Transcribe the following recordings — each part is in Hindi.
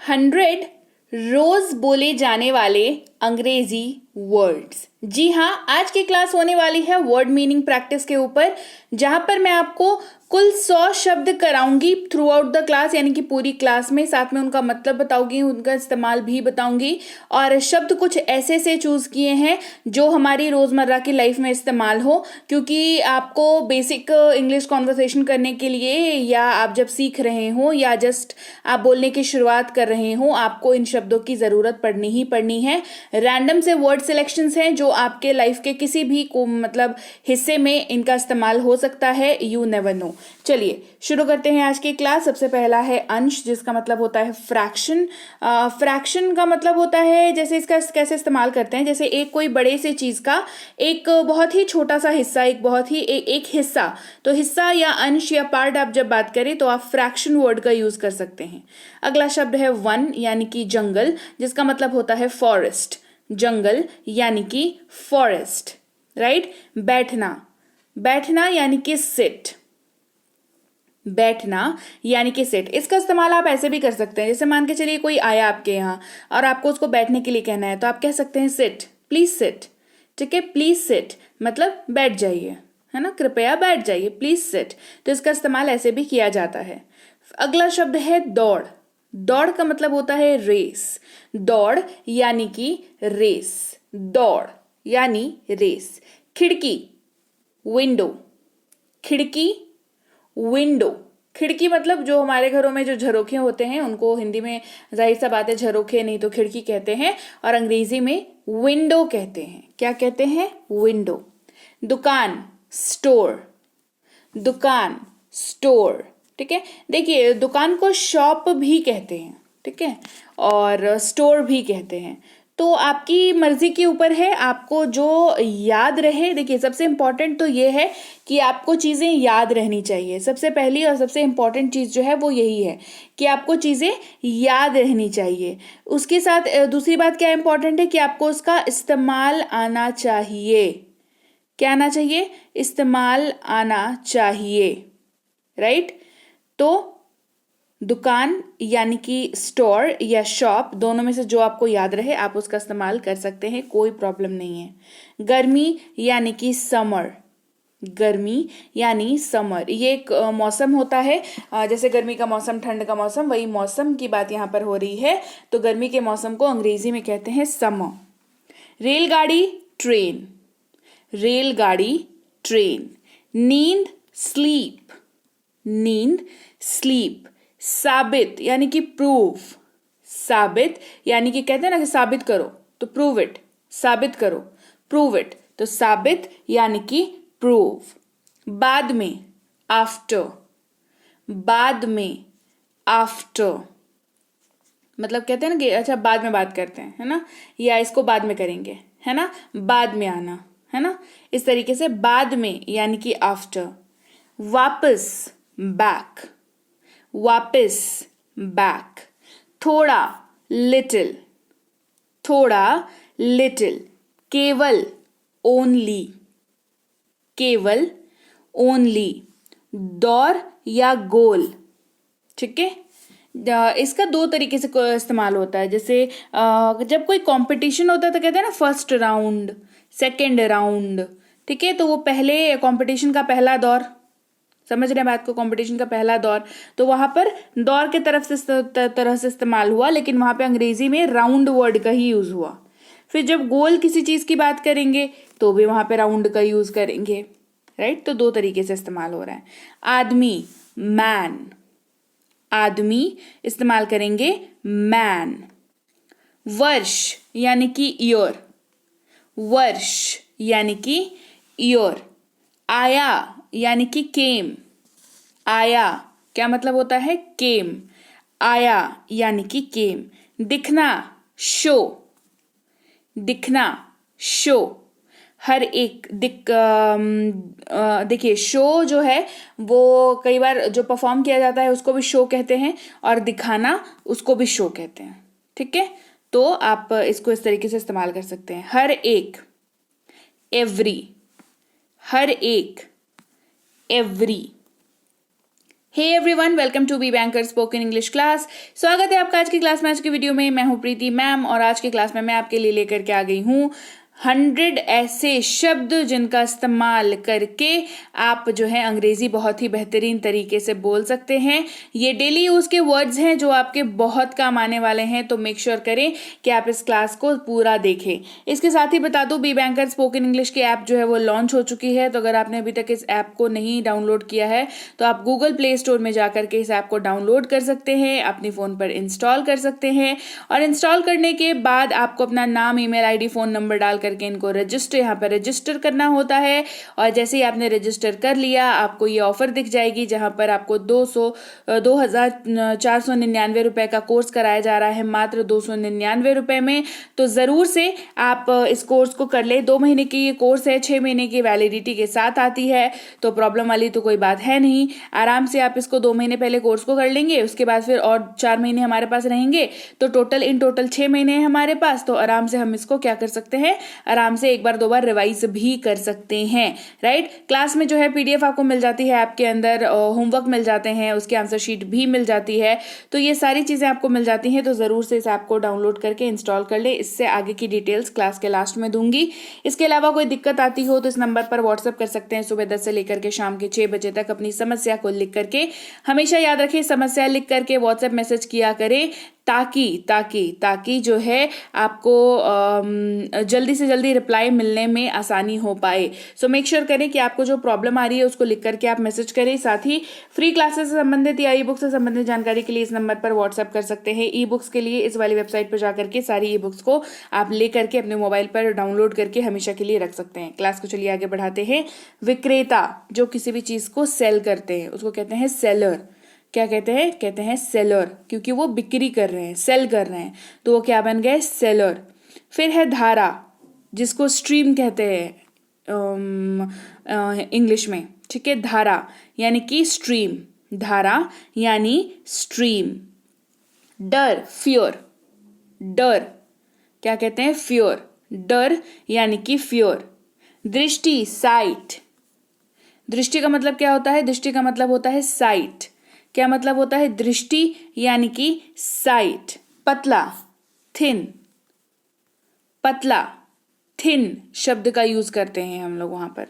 100 रोज बोले जाने वाले अंग्रेजी वर्ड्स। जी हाँ, आज की क्लास होने वाली है वर्ड मीनिंग प्रैक्टिस के ऊपर, जहां पर मैं आपको कुल 100 शब्द कराऊंगी थ्रू आउट द क्लास, यानी कि पूरी क्लास में। साथ में उनका मतलब बताऊंगी, उनका इस्तेमाल भी बताऊंगी। और शब्द कुछ ऐसे से चूज किए हैं जो हमारी रोजमर्रा की लाइफ में इस्तेमाल हो, क्योंकि आपको बेसिक इंग्लिश कॉन्वर्सेशन करने के लिए, या आप जब सीख रहे हो या जस्ट आप बोलने की शुरुआत कर रहे हो, आपको इन शब्दों की जरूरत पड़नी ही पड़नी है। रैंडम से वर्ड सिलेक्शंस हैं जो आपके लाइफ के किसी भी को मतलब हिस्से में इनका इस्तेमाल हो सकता है, यू नेवर नो। चलिए शुरू करते हैं आज की क्लास। सबसे पहला है अंश, जिसका मतलब होता है फ्रैक्शन। फ्रैक्शन का मतलब होता है, जैसे इसका कैसे इस्तेमाल करते हैं, जैसे एक कोई बड़े से चीज का एक बहुत ही छोटा सा हिस्सा, एक बहुत ही एक हिस्सा। तो हिस्सा या अंश या पार्ट आप जब बात करें तो आप फ्रैक्शन वर्ड का यूज कर सकते हैं। अगला शब्द है वन, यानी कि जंगल, जिसका मतलब होता है फॉरेस्ट। जंगल यानी कि फॉरेस्ट, राइट। बैठना, बैठना यानी कि सिट। बैठना यानी कि सिट। इसका इस्तेमाल आप ऐसे भी कर सकते हैं, जैसे मान के चलिए कोई आया आपके यहाँ और आपको उसको बैठने के लिए कहना है, तो आप कह सकते हैं सिट, प्लीज सिट। ठीक है, प्लीज सिट मतलब बैठ जाइए, है ना, कृपया बैठ जाइए, प्लीज सिट। तो इसका इस्तेमाल ऐसे भी किया जाता है। अगला शब्द है दौड़। दौड़ का मतलब होता है रेस। दौड़ यानी कि रेस, दौड़ यानी रेस। खिड़की, विंडो। खिड़की, विंडो। खिड़की मतलब जो हमारे घरों में जो झरोखे होते हैं, उनको हिंदी में जाहिर सा बात है झरोखे नहीं तो खिड़की कहते हैं, और अंग्रेजी में विंडो कहते हैं। क्या कहते हैं? विंडो। दुकान, स्टोर। दुकान, स्टोर। ठीक है, देखिए दुकान को शॉप भी कहते हैं, ठीक है, और स्टोर भी कहते हैं। तो आपकी मर्जी के ऊपर है, आपको जो याद रहे। देखिए सबसे इंपॉर्टेंट तो ये है कि आपको चीज़ें याद रहनी चाहिए। सबसे पहली और सबसे इंपॉर्टेंट चीज़ जो है वो यही है कि आपको चीज़ें याद रहनी चाहिए। उसके साथ दूसरी बात क्या इंपॉर्टेंट है कि आपको उसका इस्तेमाल आना चाहिए। क्या आना चाहिए? इस्तेमाल आना चाहिए, राइट। तो दुकान यानी कि स्टोर या शॉप, दोनों में से जो आपको याद रहे आप उसका इस्तेमाल कर सकते हैं, कोई प्रॉब्लम नहीं है। गर्मी यानी कि समर। गर्मी यानी समर, ये एक मौसम होता है, जैसे गर्मी का मौसम, ठंड का मौसम, वही मौसम की बात यहाँ पर हो रही है। तो गर्मी के मौसम को अंग्रेजी में कहते हैं समर। रेलगाड़ी, ट्रेन। रेलगाड़ी, ट्रेन। नींद, स्लीप। नींद, स्लीप। साबित यानी कि प्रूव। साबित यानी कि कहते हैं ना कि साबित करो, तो प्रूव इट। साबित करो, प्रूव इट। तो साबित यानी कि प्रूव। बाद में, आफ्टर। बाद में, आफ्टर मतलब कहते हैं ना कि अच्छा बाद में बात करते हैं, है ना, या इसको बाद में करेंगे, है ना, बाद में आना, है ना, इस तरीके से बाद में यानी कि आफ्टर। वापस, बैक। वापस, बैक। थोड़ा, लिटिल। थोड़ा, लिटिल। केवल, ओनली। केवल, ओनली। दौर या गोल, ठीक है। इसका दो तरीके से इस्तेमाल होता है, जैसे जब कोई कंपटीशन होता है तो कहते हैं ना फर्स्ट राउंड, सेकंड राउंड, ठीक है। तो वो पहले कंपटीशन का पहला दौर, समझ रहे हैं बात को, कंपटीशन का पहला दौर, तो वहां पर दौर के तरह से इस्तेमाल हुआ, लेकिन वहां पे अंग्रेजी में राउंड वर्ड का ही यूज हुआ। फिर जब गोल किसी चीज की बात करेंगे तो भी वहां पे राउंड का यूज करेंगे, राइट। तो दो तरीके से इस्तेमाल हो रहा है। आदमी, मैन। आदमी इस्तेमाल करेंगे मैन। वर्ष यानी कि ईयर। वर्ष यानी कि ईयर। आया यानी कि केम। आया क्या मतलब होता है? केम। आया यानी कि केम। दिखना, शो। दिखना, शो। हर एक देखिए शो जो है वो कई बार जो परफॉर्म किया जाता है उसको भी शो कहते हैं, और दिखाना उसको भी शो कहते हैं, ठीक है। तो आप इसको इस तरीके से इस्तेमाल कर सकते हैं। हर एक, एवरी। हर एक, every. Hey everyone, welcome to be banker spoken English class. स्वागत है आपका आज की क्लास में। आज की वीडियो में मैं हूं प्रीति मैम और आज की क्लास में मैं आपके लिए लेकर के आ गई हूं 100 ऐसे शब्द जिनका इस्तेमाल करके आप जो है अंग्रेजी बहुत ही बेहतरीन तरीके से बोल सकते हैं। ये डेली यूज के वर्ड्स हैं जो आपके बहुत काम आने वाले हैं, तो मेक श्योर करें कि आप इस क्लास को पूरा देखें। इसके साथ ही बता दूं, बी बैंकर स्पोकन इंग्लिश की ऐप जो है वो लॉन्च हो चुकी है, तो अगर आपने अभी तक इस ऐप को नहीं डाउनलोड किया है तो आप गूगल प्ले स्टोर में जाकर के इस ऐप को डाउनलोड कर सकते हैं, अपने फ़ोन पर इंस्टॉल कर सकते हैं और इंस्टॉल करने के बाद आपको अपना नाम, ईमेल आईडी, फ़ोन नंबर डाल करके इनको यहाँ पर रजिस्टर करना होता है। और जैसे ही आपने रजिस्टर कर लिया, आपको ये ऑफर दिख जाएगी जहां पर आपको 2,499 रुपए का कोर्स कराया जा रहा है मात्र 299 रुपए में। तो ज़रूर से आप इस कोर्स को कर ले। 2 महीने की ये कोर्स है, 6 महीने की वैलिडिटी के साथ आती है, तो प्रॉब्लम वाली तो कोई बात है नहीं। आराम से आप इसको 2 महीने पहले कोर्स को कर लेंगे, उसके बाद फिर और 4 महीने हमारे पास रहेंगे, तो इन टोटल 6 महीने हैं हमारे पास। तो आराम से हम इसको क्या कर सकते हैं, आराम से एक बार 2 बार रिवाइज भी कर सकते हैं, राइट। क्लास में जो है पीडीएफ आपको मिल जाती है, आपके अंदर होमवर्क मिल जाते हैं, उसकी आंसर शीट भी मिल जाती है, तो ये सारी चीज़ें आपको मिल जाती हैं। तो ज़रूर से इस ऐप को डाउनलोड करके इंस्टॉल कर ले। इससे आगे की डिटेल्स क्लास के लास्ट में दूंगी। इसके अलावा कोई दिक्कत आती हो तो इस नंबर पर व्हाट्सअप कर सकते हैं। सुबह 10 से लेकर के शाम के 6 बजे तक अपनी समस्या को लिख करके, हमेशा याद रखें समस्या लिख करके व्हाट्सएप मैसेज किया करें, ताकि जो है आपको जल्दी से जल्दी रिप्लाई मिलने में आसानी हो पाए। सो मेक श्योर करें कि आपको जो प्रॉब्लम आ रही है उसको लिख करके आप मैसेज करें। साथ ही फ्री क्लासेस से संबंधित या ई बुक्स से संबंधित जानकारी के लिए इस नंबर पर व्हाट्सएप कर सकते हैं। ई बुक्स के लिए इस वाली वेबसाइट पर जाकर के सारी ई बुक्स को आप ले करके अपने मोबाइल पर डाउनलोड करके हमेशा के लिए रख सकते हैं। क्लास को चलिए आगे बढ़ाते हैं। विक्रेता जो किसी भी चीज को सेल करते हैं उसको कहते हैं सेलर। क्या कहते हैं सेलर, क्योंकि वो बिक्री कर रहे हैं, सेल कर रहे हैं, तो वो क्या बन गए, सेलर। फिर है धारा, जिसको स्ट्रीम कहते हैं इंग्लिश में, ठीक है। धारा यानी कि स्ट्रीम, धारा यानी स्ट्रीम। डर, फियर, डर क्या कहते हैं, फियर, डर यानी कि फियर। दृष्टि, साइट, दृष्टि का मतलब क्या होता है, दृष्टि का मतलब होता है साइट। क्या मतलब होता है, दृष्टि यानी कि साइट। पतला, थिन, पतला, थिन शब्द का यूज करते हैं हम लोग वहां पर।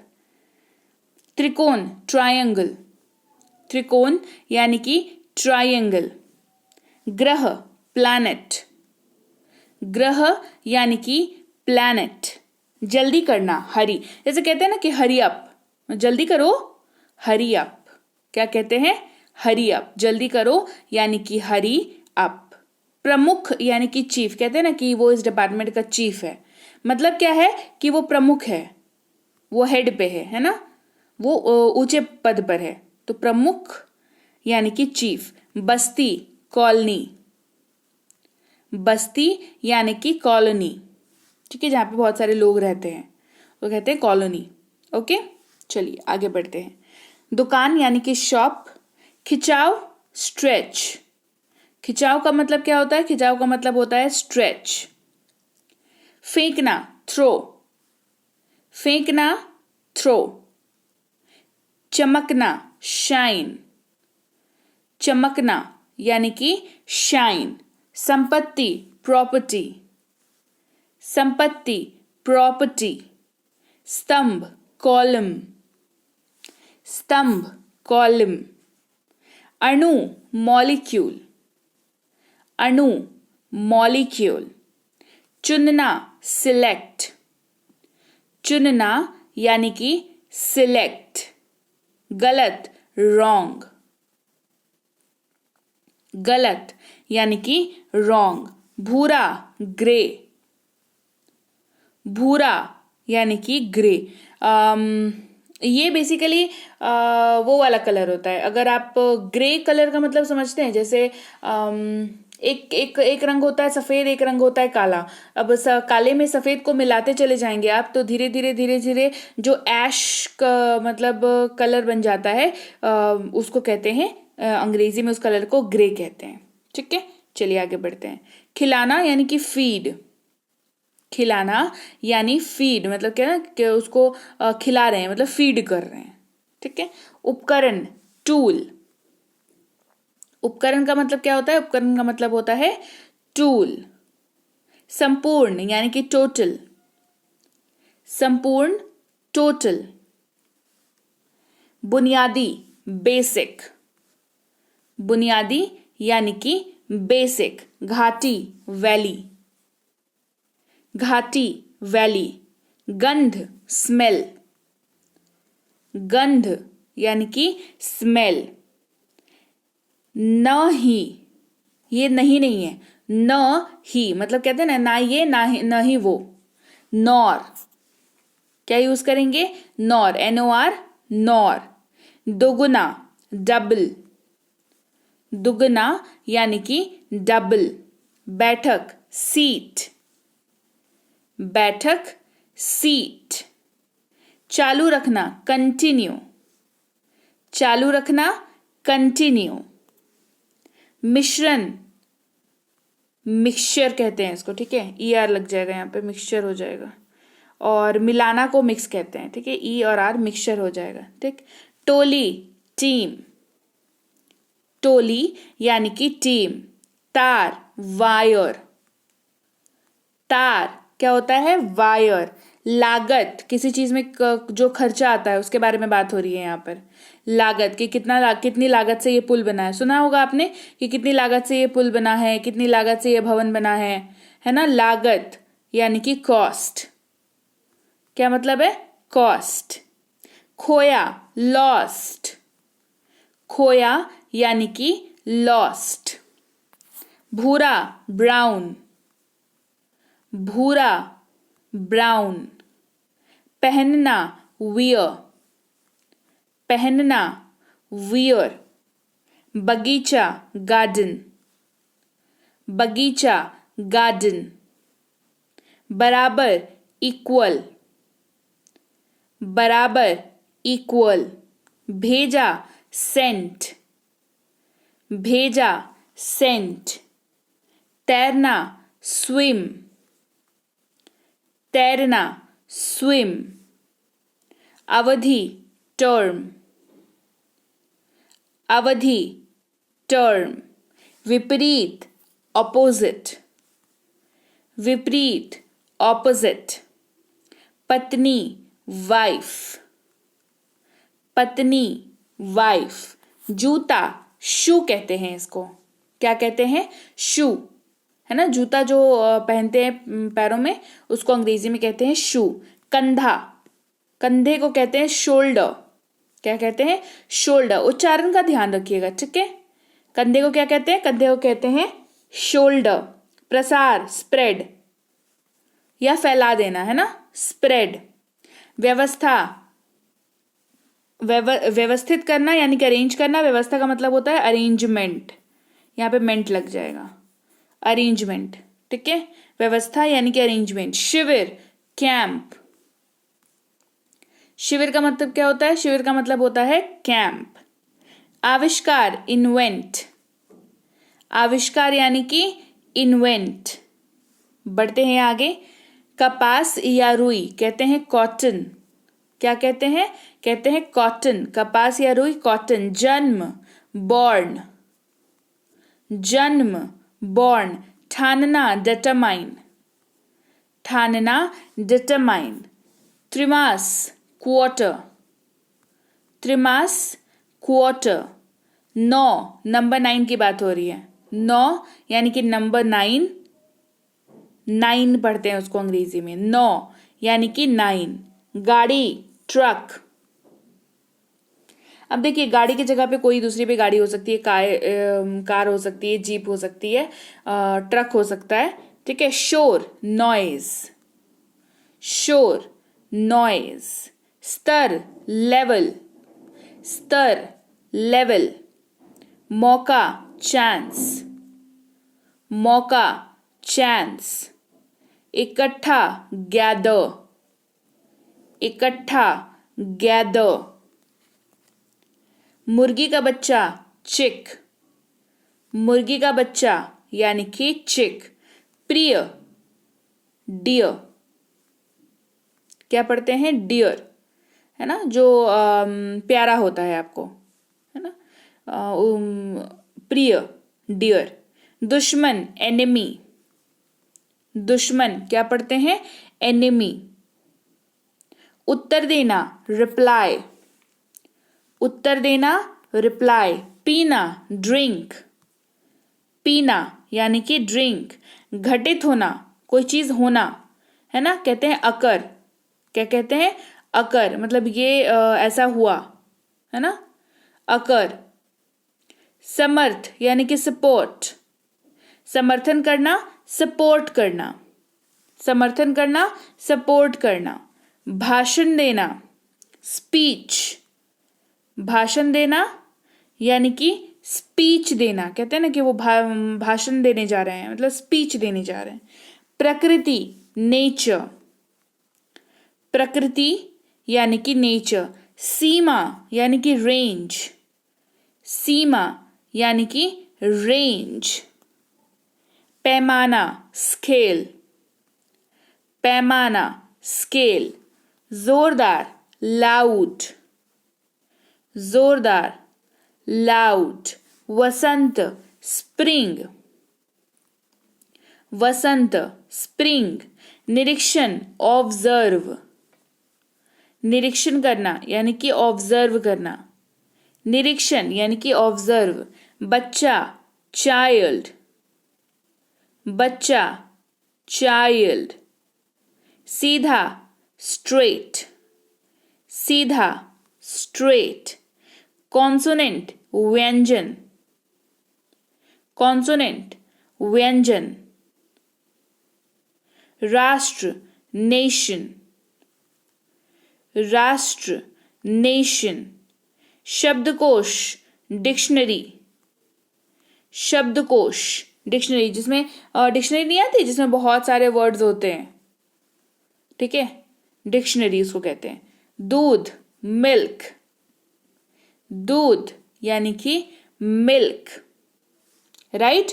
त्रिकोण, ट्रायंगल, त्रिकोण यानी कि ट्रायंगल। ग्रह, प्लैनेट, ग्रह यानी कि प्लैनेट। जल्दी करना, हरी, जैसे कहते हैं ना कि हरी अप, जल्दी करो, हरी अप। क्या कहते हैं, हरी अप, जल्दी करो यानी कि हरी अप। प्रमुख यानी कि चीफ, कहते हैं ना कि वो इस डिपार्टमेंट का चीफ है, मतलब क्या है कि वो प्रमुख है, वो हेड पे है ना, वो ऊंचे पद पर है, तो प्रमुख यानी कि चीफ। बस्ती, कॉलोनी, बस्ती यानी कि कॉलोनी, ठीक है, जहां पे बहुत सारे लोग रहते हैं वो कहते हैं कॉलोनी। ओके, चलिए आगे बढ़ते हैं। दुकान यानी कि शॉप। खिंचाव, स्ट्रेच, खिंचाव का मतलब क्या होता है, खिंचाव का मतलब होता है स्ट्रेच। फेंकना, थ्रो, फेंकना, थ्रो। चमकना, शाइन, चमकना यानी कि शाइन। संपत्ति, प्रॉपर्टी, संपत्ति, प्रॉपर्टी। स्तंभ, कॉलम, स्तंभ, कॉलम। अणु, मॉलिक्यूल, अणु, मॉलिक्यूल। चुनना, सिलेक्ट, चुनना यानी कि सिलेक्ट। गलत, रॉन्ग, गलत यानी कि रॉन्ग। भूरा, ग्रे, भूरा यानी कि ग्रे। ये बेसिकली वो वाला कलर होता है। अगर आप ग्रे कलर का मतलब समझते हैं, जैसे एक रंग होता है सफेद, एक रंग होता है काला। अब काले में सफेद को मिलाते चले जाएंगे आप, तो धीरे धीरे जो ऐश का मतलब कलर बन जाता है, उसको कहते हैं अंग्रेजी में उस कलर को ग्रे कहते हैं, ठीक है। चलिए आगे बढ़ते हैं। खिलाना यानी कि फीड, खिलाना यानी फीड, मतलब क्या ना कि उसको खिला रहे हैं, मतलब फीड कर रहे हैं, ठीक है। उपकरण, टूल, उपकरण का मतलब क्या होता है? उपकरण का मतलब होता है टूल। संपूर्ण यानी कि टोटल, संपूर्ण, टोटल। बुनियादी, बेसिक, बुनियादी यानी कि बेसिक। घाटी, वैली, घाटी, वैली। गंध, स्मेल, गंध यानी कि स्मेल। न ही, ये नहीं है, न ही मतलब कहते हैं ना, ना ये ना ही, न ही वो। नॉर, क्या यूज करेंगे? Nor, NOR, nor. दोगुना, डबल, दुगना यानी कि डबल। बैठक, सीट, बैठक, सीट। चालू रखना, कंटिन्यू, चालू रखना, कंटिन्यू। मिश्रण, मिक्सचर कहते हैं इसको, ठीक है, ER लग जाएगा यहाँ पे, मिक्सचर हो जाएगा। और मिलाना को मिक्स कहते हैं, ठीक है, E और R मिक्सचर हो जाएगा, ठीक। टोली, टीम, टोली यानी कि टीम। तार, वायर, तार क्या होता है? वायर। लागत, किसी चीज में जो खर्चा आता है उसके बारे में बात हो रही है यहाँ पर। लागत कि कितनी लागत से ये पुल बना है। सुना होगा आपने कि कितनी लागत से ये पुल बना है, कितनी लागत से ये भवन बना है ना। लागत यानी कि कॉस्ट। क्या मतलब है? कॉस्ट। खोया, लॉस्ट, खोया यानी कि लॉस्ट। भूरा, ब्राउन, भूरा, ब्राउन। पहनना, वियर, पहनना, वियर। बगीचा, गार्डन, बगीचा, गार्डन। बराबर, इक्वल, बराबर, इक्वल। भेजा, सेंट, भेजा, सेंट। तैरना, स्विम, तैरना, स्विम। अवधि, टर्म, अवधि, टर्म। विपरीत, ऑपोजिट, विपरीत, ऑपोजिट। पत्नी, वाइफ, पत्नी, वाइफ। जूता, शू कहते हैं इसको। क्या कहते हैं? शू, है ना। जूता जो पहनते हैं पैरों में, उसको अंग्रेजी में कहते हैं शू। कंधा, कंधे को कहते हैं शोल्डर। क्या कहते हैं? शोल्डर। उच्चारण का ध्यान रखिएगा, ठीक है। कंधे को क्या कहते हैं? कंधे को कहते हैं शोल्डर। प्रसार, स्प्रेड या फैला देना, है ना, स्प्रेड। व्यवस्था, व्यवस्थित करना यानी कि अरेंज करना। व्यवस्था का मतलब होता है अरेंजमेंट, यहाँ पे मेंट लग जाएगा, अरेंजमेंट, ठीक है। व्यवस्था यानी कि अरेंजमेंट। शिविर, कैंप, शिविर का मतलब क्या होता है? शिविर का मतलब होता है कैंप। आविष्कार, इन्वेंट, आविष्कार यानी कि इन्वेंट। बढ़ते हैं आगे। कपास या रुई कहते हैं कॉटन। क्या कहते हैं? कहते हैं कॉटन। कपास या रुई, कॉटन। जन्म, बॉर्न, जन्म, बॉर्न। ठानना, डिटरमाइन, ठानना, डिटरमाइन। त्रिमास, क्वार्टर, त्रिमास, क्वार्टर। 9, नंबर 9 की बात हो रही है। 9 यानी कि नंबर 9, 9 पढ़ते हैं उसको अंग्रेजी में। 9 यानी कि 9। गाड़ी, ट्रक। अब देखिए, गाड़ी की जगह पे कोई दूसरी भी गाड़ी हो सकती है। कार हो सकती है, जीप हो सकती है, ट्रक हो सकता है, ठीक है। शोर, नॉइज, शोर, नॉइज। स्तर, लेवल, स्तर, लेवल। मौका, चांस, मौका, चांस। इकट्ठा, गैदर, इकट्ठा, गैदर। मुर्गी का बच्चा, चिक, मुर्गी का बच्चा यानी कि चिक। प्रिय, डियर, क्या पढ़ते हैं? डियर, है ना, जो प्यारा होता है आपको, है ना। प्रिय, डियर। दुश्मन, एनिमी, दुश्मन क्या पढ़ते हैं, एनिमी। उत्तर देना, रिप्लाई, उत्तर देना, रिप्लाई। पीना, ड्रिंक, पीना यानी कि ड्रिंक। घटित होना, कोई चीज होना, है ना, कहते हैं अकर। क्या कहते हैं, अकर, मतलब ये ऐसा हुआ, है ना, अकर। समर्थ यानी कि सपोर्ट, समर्थन करना, सपोर्ट करना, समर्थन करना, सपोर्ट करना। भाषण देना, स्पीच, भाषण देना यानी कि स्पीच देना। कहते हैं ना कि वो भाषण देने जा रहे हैं, मतलब स्पीच देने जा रहे हैं। प्रकृति, नेचर, प्रकृति यानी कि नेचर। सीमा यानी कि रेंज, सीमा यानी कि रेंज। पैमाना, स्केल, पैमाना, स्केल। जोरदार, लाउड, जोरदार, लाउड। वसंत, स्प्रिंग, वसंत, स्प्रिंग। निरीक्षण, ऑब्जर्व, निरीक्षण करना यानी कि ऑब्जर्व करना, निरीक्षण यानी कि ऑब्जर्व। बच्चा, चाइल्ड, बच्चा, चाइल्ड। सीधा, स्ट्रेट, सीधा, स्ट्रेट। कॉन्सोनेंट, व्यंजन, कॉन्सोनेंट, व्यंजन। राष्ट्र, नेशन, राष्ट्र, नेशन। शब्दकोश, डिक्शनरी, शब्दकोश, डिक्शनरी, जिसमें डिक्शनरी नहीं आती, जिसमें बहुत सारे वर्ड्स होते हैं, ठीक है, डिक्शनरी उसको कहते हैं। दूध, मिल्क, दूध यानी कि मिल्क, राइट।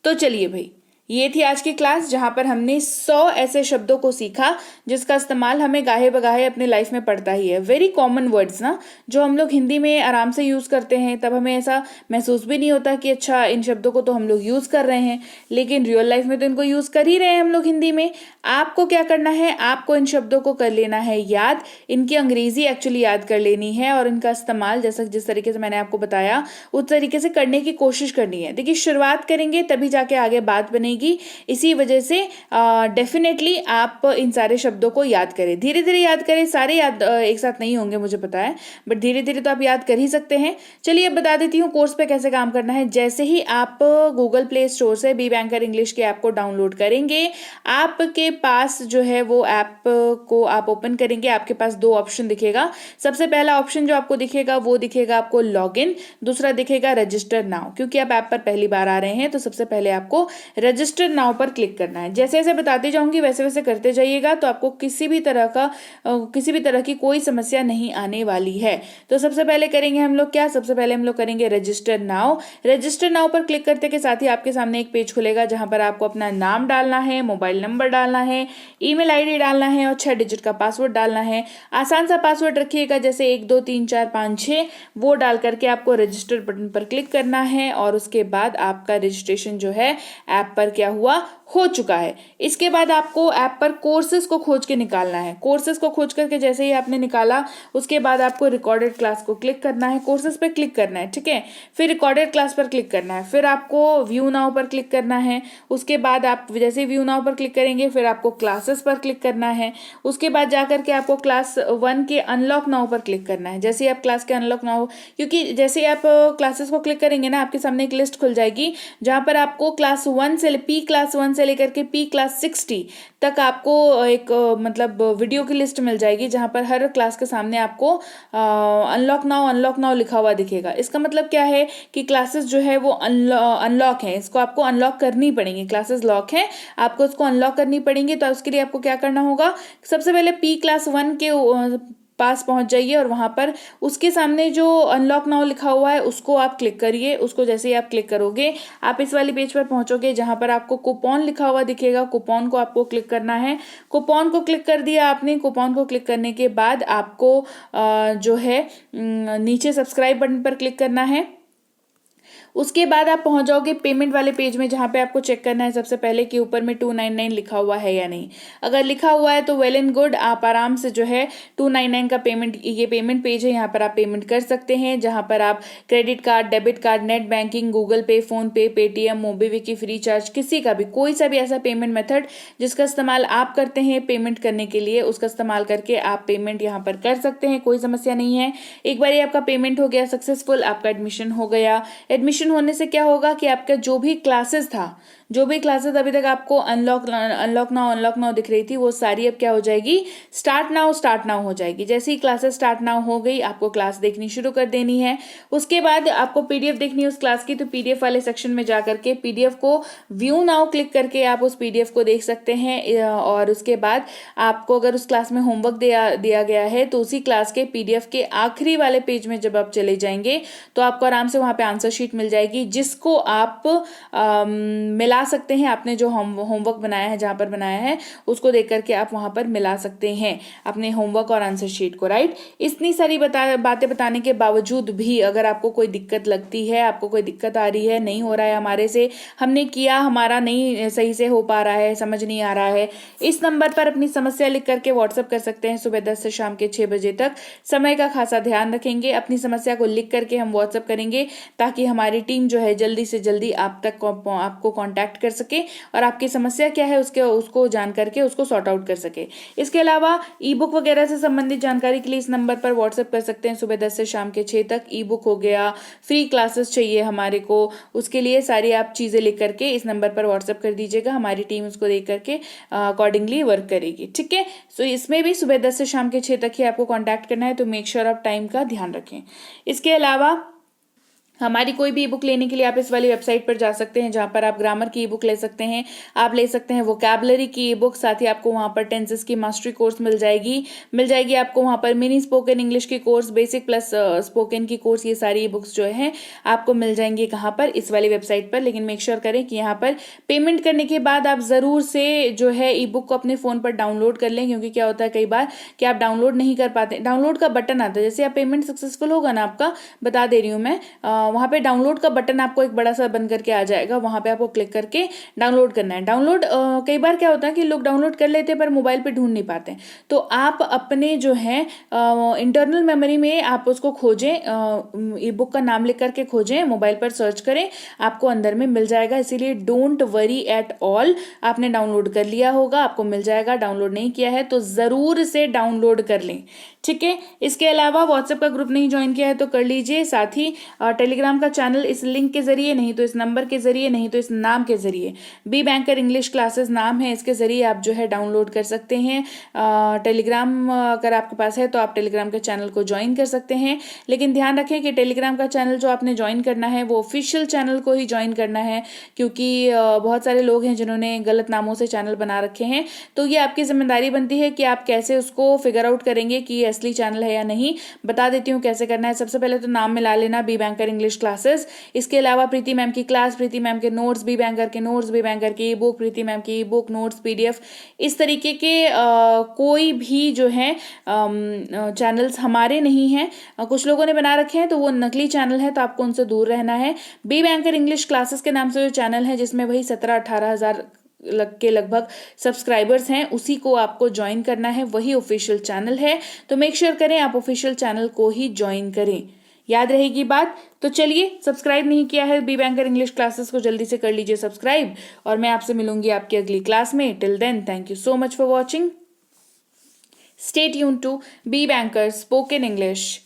तो चलिए भाई, ये थी आज की क्लास जहां पर हमने 100 ऐसे शब्दों को सीखा जिसका इस्तेमाल हमें गाहे बगाहे अपने लाइफ में पड़ता ही है। वेरी कॉमन वर्ड्स ना, जो हम लोग हिंदी में आराम से यूज करते हैं, तब हमें ऐसा महसूस भी नहीं होता कि अच्छा इन शब्दों को तो हम लोग यूज कर रहे हैं, लेकिन रियल लाइफ में तो इनको यूज कर ही रहे हैं हम लोग हिंदी में। आपको क्या करना है, आपको इन शब्दों को कर लेना है याद, इनकी अंग्रेजी एक्चुअली याद कर लेनी है और इनका इस्तेमाल जैसा जिस तरीके से मैंने आपको बताया उस तरीके से करने की कोशिश करनी है। देखिए, शुरुआत करेंगे तभी जाके आगे बात बनेगी। इसी वजह से डेफिनेटली आप इन सारे शब्दों को याद करें, धीरे धीरे याद करें। सारे याद एक साथ नहीं होंगे मुझे पता है, बट धीरे धीरे तो आप याद कर ही सकते हैं। चलिए अब बता देती हूँ कोर्स पे कैसे काम करना है। जैसे ही आप गूगल प्ले स्टोर से बी बैंकर इंग्लिश के ऐप को डाउनलोड करेंगे, आपके पास जो है वो ऐप को आप ओपन करेंगे, आपके पास 2 ऑप्शन दिखेगा। सबसे पहला ऑप्शन जो आपको दिखेगा वो दिखेगा आपको लॉगिन, दूसरा दिखेगा रजिस्टर नाउ। क्योंकि आप ऐप पर पहली बार आ रहे हैं तो सबसे पहले आपको रजिस्टर नाउ पर क्लिक करना है। जैसे जैसे बताती जाऊंगी वैसे वैसे करते जाइएगा, तो आपको किसी भी तरह की कोई समस्या नहीं आने वाली है। तो सबसे पहले करेंगे हम लोग क्या, सबसे पहले हम लोग करेंगे रजिस्टर नाउ। रजिस्टर नाउ पर क्लिक करते के साथ ही आपके सामने एक पेज खुलेगा जहां पर आपको अपना नाम डालना है, मोबाइल नंबर डालना है, ईमेल आईडी डालना है और 6 डिजिट का पासवर्ड डालना है। आसान सा पासवर्ड रखिएगा, जैसे 1 2 3 4 5 6, वो डाल करके आपको रजिस्टर बटन पर क्लिक करना है और उसके बाद आपका रजिस्ट्रेशन जो है ऐप पर क्या हुआ, हो चुका है। इसके बाद आपको ऐप पर कोर्सेज को खोज के निकालना है। कोर्सेज को खोज करके जैसे ही आपने निकाला उसके बाद आपको रिकॉर्डेड क्लास को क्लिक करना है, कोर्सेज पे क्लिक करना है, ठीक है। फिर रिकॉर्डेड क्लास पर क्लिक करना है, फिर आपको व्यू नाउ पर क्लिक करना है। उसके बाद आप जैसे व्यू नाउ पर क्लिक करेंगे फिर आपको क्लासेस पर क्लिक करना है। उसके बाद जाकर के आपको क्लास 1 के अनलॉक नाउ पर क्लिक करना है। जैसे आप क्लास के अनलॉक नाउ, क्योंकि जैसे आप क्लासेस को क्लिक करेंगे ना, आपके सामने एक लिस्ट खुल जाएगी जहां पर आपको क्लास 1 से पी क्लास 1 से लेकर के पी क्लास 60 तक आपको एक मतलब वीडियो की लिस्ट मिल जाएगी जहां पर हर क्लास के सामने आपको अनलॉक नाउ लिखा हुआ दिखेगा। इसका मतलब क्या है कि क्लासेस जो है वो अनलॉक है, इसको आपको अनलॉक करनी पड़ेंगी। क्लासेस लॉक है, आपको इसको अनलॉक करनी पड़ेंगी। तो उसके लिए आपको क्या करना होगा, सबसे पहले पी क्लास 1 के पास पहुंच जाइए और वहां पर उसके सामने जो अनलॉक नाउ लिखा हुआ है उसको आप क्लिक करिए। उसको जैसे ही आप क्लिक करोगे आप इस वाली पेज पर पहुंचोगे जहां पर आपको कूपन लिखा हुआ दिखेगा। कूपन को आपको क्लिक करना है। कूपन को क्लिक कर दिया आपने। कूपन को क्लिक करने के बाद आपको जो है नीचे सब्सक्राइब बटन पर क्लिक करना है। उसके बाद आप पहुंच जाओगे पेमेंट वाले पेज में, जहां पे आपको चेक करना है सबसे पहले कि ऊपर में 299 लिखा हुआ है या नहीं। अगर लिखा हुआ है तो वेल एंड गुड, आप आराम से जो है 299 का पेमेंट, ये पेमेंट पेज है, यहाँ पर आप पेमेंट कर सकते हैं, जहां पर आप credit card, debit card, net banking, Google पे, फोन पे, पेटीएम, मोबीविकी, फ्री चार्ज, किसी का भी कोई सा भी ऐसा पेमेंट मेथड जिसका इस्तेमाल आप करते हैं पेमेंट करने के लिए, उसका इस्तेमाल करके आप पेमेंट यहाँ पर कर सकते हैं, कोई समस्या नहीं है। एक बार आपका पेमेंट हो गया सक्सेसफुल, आपका एडमिशन हो गया। एडमिशन होने से क्या होगा कि आपका जो भी क्लासेस था, जो भी क्लासेस अभी तक आपको अनलॉक नाउ दिख रही थी, वो सारी अब क्या हो जाएगी, स्टार्ट नाउ हो जाएगी। जैसे ही क्लासेस स्टार्ट नाउ हो गई, आपको क्लास देखनी शुरू कर देनी है। उसके बाद आपको पीडीएफ देखनी है उस क्लास की, तो पीडीएफ वाले सेक्शन में जा करके पीडीएफ को व्यू नाउ क्लिक करके आप उस पीडीएफ को देख सकते हैं। और उसके बाद आपको अगर उस क्लास में होमवर्क दिया गया है तो उसी क्लास के पीडीएफ के आखिरी वाले पेज में जब आप चले जाएंगे तो आपको आराम से वहां पे आंसर शीट मिल जाएगी, जिसको आप मिला सकते हैं। आपने जो होमवर्क बनाया है, जहां पर बनाया है, उसको देख करके आप वहां पर मिला सकते हैं अपने होमवर्क और आंसर शीट को, राइट। इतनी सारी बातें बताने के बावजूद भी अगर आपको कोई दिक्कत लगती है, आपको कोई दिक्कत आ रही है, नहीं हो रहा है हमारे से, हमने किया हमारा नहीं सही से हो पा रहा है, समझ नहीं आ रहा है, इस नंबर पर अपनी समस्या लिख करके व्हाट्सएप कर सकते हैं। सुबह 10 से शाम के 6 बजे तक समय का खासा ध्यान रखेंगे। अपनी समस्या को लिख करके हम व्हाट्सएप करेंगे ताकि हमारी टीम जो है जल्दी से जल्दी आप तक आपको कांटेक्ट कर सके और आपकी समस्या क्या है उसको जान करके उसको सॉर्ट आउट कर सके। इसके अलावा ई बुक वगैरह से संबंधित जानकारी के लिए इस नंबर पर व्हाट्सएप कर सकते हैं। सुबह 10 से शाम के 6 तक ई बुक हो गया, फ्री क्लासेस चाहिए हमारे को, उसके लिए सारी आप चीजें लिख करके इस नंबर पर व्हाट्सएप कर दीजिएगा। हमारी टीम उसको देख करके अकॉर्डिंगली वर्क करेगी, ठीक है। सो इसमें भी सुबह 10 से शाम के 6 तक ही आपको कांटेक्ट करना है, तो मेक श्योर आप टाइम का ध्यान रखें। इसके अलावा हमारी कोई भी ई बुक लेने के लिए आप इस वाली वेबसाइट पर जा सकते हैं, जहां पर आप ग्रामर की ई बुक ले सकते हैं, आप ले सकते हैं वोकैबुलरी की ई बुक, साथ ही आपको वहां पर टेंसेस की मास्टरी कोर्स मिल जाएगी आपको वहां पर मिनी स्पोकन इंग्लिश की कोर्स, बेसिक प्लस स्पोकन की कोर्स, ये सारी ई बुक्स जो है आपको मिल जाएंगी कहाँ पर, इस वाली वेबसाइट पर। लेकिन मेक श्योर करें कि यहाँ पर पेमेंट करने के बाद आप जरूर से जो है ई बुक को अपने फोन पर डाउनलोड कर लें, क्योंकि क्या होता है कई बार कि आप डाउनलोड नहीं कर पाते। डाउनलोड का बटन आता है, जैसे आप पेमेंट सक्सेसफुल होगा ना आपका, बता दे रही हूँ मैं, वहां पे डाउनलोड का बटन आपको एक बड़ा सा बन करके आ जाएगा, वहां पे आपको क्लिक करके डाउनलोड करना है। डाउनलोड कई बार क्या होता है कि लोग डाउनलोड कर लेते हैं पर मोबाइल पे ढूंढ नहीं पाते, तो आप अपने जो है इंटरनल मेमोरी में आप उसको खोजें, ई बुक का नाम लिख करके खोजें, मोबाइल पर सर्च करें, आपको अंदर में मिल जाएगा। इसीलिए डोंट वरी एट ऑल, आपने डाउनलोड कर लिया होगा, आपको मिल जाएगा। डाउनलोड नहीं किया है तो जरूर से डाउनलोड कर लें, ठीक है। इसके अलावा व्हाट्सएप का ग्रुप नहीं ज्वाइन किया है तो कर लीजिए, साथ ही टेलीग्राम का चैनल इस लिंक के जरिए, नहीं तो इस नंबर के जरिए, नहीं तो इस नाम के जरिए, बी बैंकर इंग्लिश क्लासेस नाम है, इसके जरिए आप जो है डाउनलोड कर सकते हैं। टेलीग्राम अगर आपके पास है तो आप टेलीग्राम के चैनल को ज्वाइन कर सकते हैं, लेकिन ध्यान रखें कि टेलीग्राम का चैनल जो आपने ज्वाइन करना है वो ऑफिशियल चैनल को ही ज्वाइन करना है, क्योंकि बहुत सारे लोग हैं जिन्होंने गलत नामों से चैनल बना रखे हैं, तो ये आपकी जिम्मेदारी बनती है कि आप कैसे उसको फिगर आउट करेंगे कि ये असली चैनल है या नहीं। बता देती हूँ कैसे करना है। सबसे पहले तो नाम मिला लेना, बी बैंकर इंग्लिश क्लासेस। इसके अलावा प्रीति मैम की क्लास, प्रीति मैम के नोट्स, बी बैंकर के नोट्स, बी बैंकर की ई बुक, प्रीति मैम की ई बुक, नोट्स, पीडीएफ, इस तरीके के कोई भी जो है चैनल्स हमारे नहीं हैं। कुछ लोगों ने बना रखे हैं तो वो नकली चैनल है, तो आपको उनसे दूर रहना है। बी बैंकर इंग्लिश क्लासेस के नाम से जो चैनल है, जिसमें वही 17-18 हजार के लगभग सब्सक्राइबर्स हैं, उसी को आपको ज्वाइन करना है, वही ऑफिशियल चैनल है। तो मेक श्योर करें आप ऑफिशियल चैनल को ही ज्वाइन करें, याद रहेगी बात। तो चलिए, सब्सक्राइब नहीं किया है बी बैंकर इंग्लिश क्लासेस को, जल्दी से कर लीजिए सब्सक्राइब, और मैं आपसे मिलूंगी आपकी अगली क्लास में। Till then, thank you so much for watching. Stay tuned to be banker spoken English.